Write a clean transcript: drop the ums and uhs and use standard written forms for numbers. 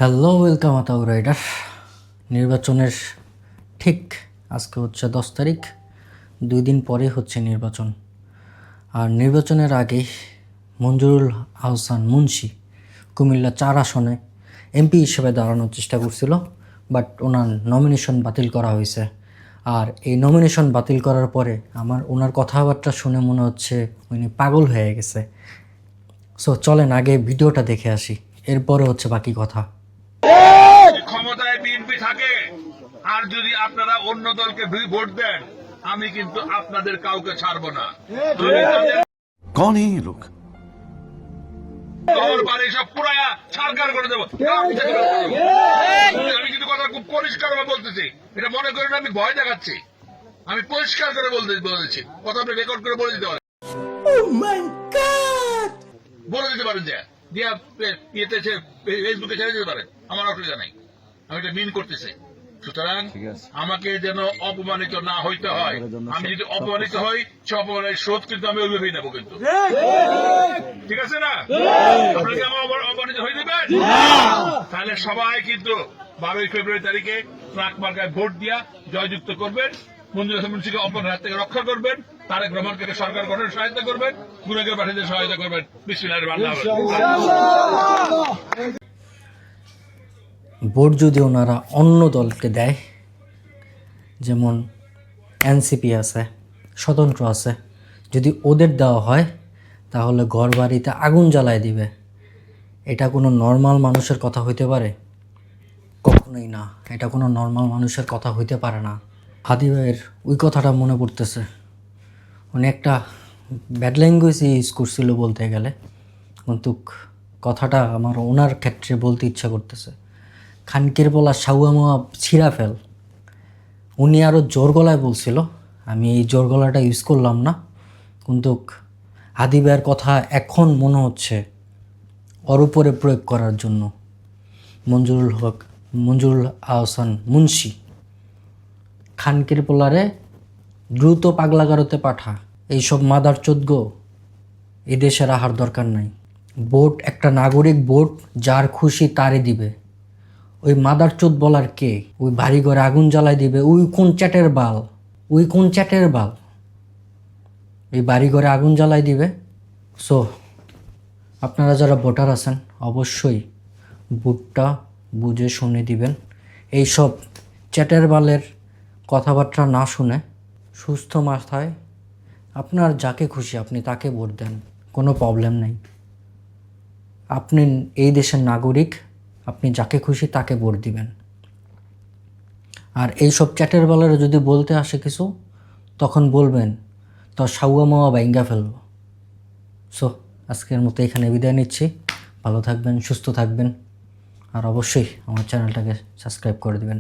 Hello, welcome Ataur rider. নির্বাচনের ঠিক আজকে হচ্ছে 10 তারিখ, 2 দিন পরে হচ্ছে নির্বাচন। আর নির্বাচনের আগে মঞ্জুরুল আহসান মুন্সি কুমিল্লা 4 আসনে এমপি হিসেবে দাঁড়ানোর চেষ্টা করছিল, বাট ওনার নমিনেশন বাতিল করা হয়েছে। আর এই নমিনেশন বাতিল করার পরে ওনার কথাবার্তা শুনে মনে হচ্ছে উনি পাগল হয়ে গেছে। সো চলেন আগে ভিডিওটা দেখে আসি, এরপরে হচ্ছে বাকি কথা। ক্ষমতায় বিএনপি থাকে আর যদি আপনারা অন্য দলকে ভোট দেন, আমি কিন্তু আপনাদের কাউকে ছাড়বো না। कौन है ये लोग? ঘর বাড়ি সব পুরায়া ছাড়কার করে দেবো। আমি কিন্তু কথা খুব পরিষ্কার ভাবে বলতেছি, এটা মনে করেন আমি ভয় দেখাচ্ছি। আমি পরিষ্কার করে বলেছি, কথা আপনি রেকর্ড করে বলে দিতে পারেন, বলে দিতে পারেন যে ইয়েতে ফেসবুকে ছেড়ে দিতে পারেন, আমার অসুবিধা নাই। আমি এটা মিন করতেছি। সুতরাং আমাকে যেন অপমানিত না হইতে হয়। আমি যদি অপমানিত হই, সে অপমানের শোধ কিন্তু আমি ওইভাবেই নেবো। কিন্তু ঠিক আছে না? আপনাকে আমার অপমানিত হয়ে দেবেন, তাহলে সবাই কিন্তু 12ই ফেব্রুয়ারি তারিখে ট্রাক মার্কায় ভোট দিয়া জয়যুক্ত করবেন। মঞ্জুর হাসান মুন্সিকে অপরাধ থেকে রক্ষা করবেন, তারেক রহমানকে সরকার গঠনের সহায়তা করবেন, গুণাগার পাঠীদের সহায়তা করবেন। বিসমিল্লাহির রহমানির রহিম। ভোট যদি ওনারা অন্য দলকে দেয়, যেমন এনসিপি আছে, স্বতন্ত্র আছে, যদি ওদের দেওয়া হয় তাহলে ঘর বাড়িতে আগুন জ্বালায় দিবে। এটা কোনো নর্মাল মানুষের কথা হইতে পারে? কখনোই না, এটা কোনো নর্মাল মানুষের কথা হইতে পারে না। হাদি ভাইয়ের ওই কথাটা মনে পড়তেছে, উনি একটা ব্যাড ল্যাঙ্গুয়েজ ইউজ করছিল বলতে গেলে, কিন্তু কথাটা আমার ওনার ক্ষেত্রে বলতে ইচ্ছা করতেছে। খানকের বলা সাউয়া ছিঁড়া ফেল, উনি আরও জোর গলায় বলছিল, আমি এই জোর গলাটা ইউজ করলাম না। কিন্তু হাদি ভাইয়ের কথা এখন মনে হচ্ছে ওর উপরে প্রয়োগ করার জন্য। মঞ্জুরুল আহসান মুন্সি খানকের পোলারে দ্রুত পাগলাগারোতে পাঠা, এইসব মাদার চোদ্গো এদেশে রাহার দরকার নাই। ভোট একটা নাগরিক, ভোট যার খুশি তারে দিবে। ওই মাদার চোদ বলার কে? ওই বাড়ি ঘরে আগুন জ্বালাই দিবে, ওই কোন চ্যাটের বাল? এই বাড়ি ঘরে আগুন জ্বালাই দিবে। সো আপনারা যারা ভোটার আছেন অবশ্যই ভোটটা বুঝে শুনে দিবেন। এইসব চ্যাটের বালের কথাবার্তা না শুনে সুস্থ মাথায় আপনার যাকে খুশি আপনি তাকে ভোট দেন, কোনো প্রবলেম নেই। আপনি এই দেশের নাগরিক, আপনি যাকে খুশি তাকে ভোট দিবেন। আর এইসব চ্যাটের বালেরা যদি বলতে আসে কিছু, তখন বলবেন তো সাউয়া মাওয়া বাইঙ্গা ফেলবো। সো আজকের মতো এখানে বিদায় নিচ্ছি। ভালো থাকবেন, সুস্থ থাকবেন, আর অবশ্যই আমার চ্যানেলটাকে সাবস্ক্রাইব করে দিবেন।